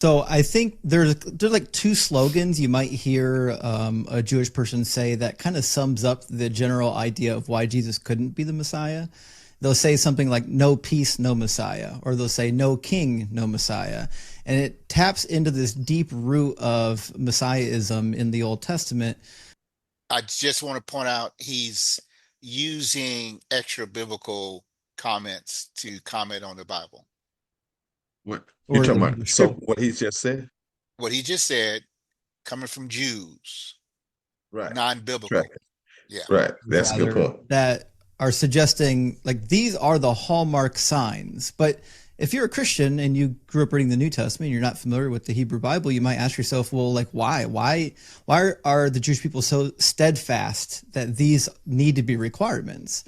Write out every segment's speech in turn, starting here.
So I think there's like two slogans you might hear a Jewish person say that kind of sums up the general idea of why Jesus couldn't be the Messiah. They'll say something like "No peace, no Messiah," or they'll say "No king, no Messiah," and it taps into this deep root of Messiahism in the Old Testament. I just want to point out he's using extra biblical comments to comment on the Bible. What you Or talking the about? So script. what he just said? What he just said, coming from Jews, Right. Right. non-biblical. Yeah. Right. That's a good Rather point. that are suggesting like these are the hallmark signs. But if you're a Christian and you grew up reading the New Testament, and you're not familiar with the Hebrew Bible, you might ask yourself, well, like why are the Jewish people so steadfast that these need to be requirements?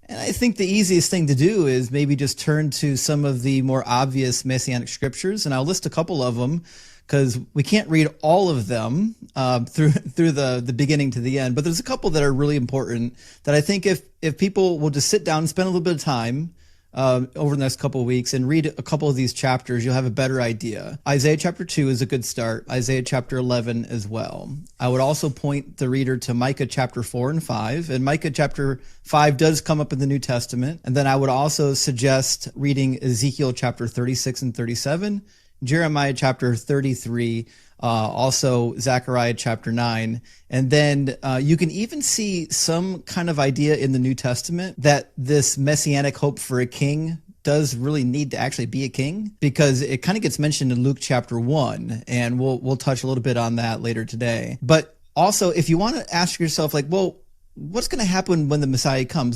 And I think the easiest thing to do is maybe just turn to some of the more obvious messianic scriptures, and I'll list a couple of them because we can't read all of them through the beginning to the end. But there's a couple that are really important that I think if people will just sit down and spend a little bit of time over the next couple of weeks and read a couple of these chapters, you'll have a better idea. Isaiah chapter 2 is a good start. Isaiah chapter 11 as well. I would also point the reader to Micah chapter 4 and 5. And Micah chapter 5 does come up in the New Testament. And then I would also suggest reading Ezekiel chapter 36 and 37, Jeremiah chapter 33, also Zechariah chapter 9. And then you can even see some kind of idea in the New Testament that this messianic hope for a king does really need to actually be a king, because it kind of gets mentioned in Luke chapter 1, and we'll touch a little bit on that later today. But also, if you want to ask yourself like, well, what's going to happen when the Messiah comes?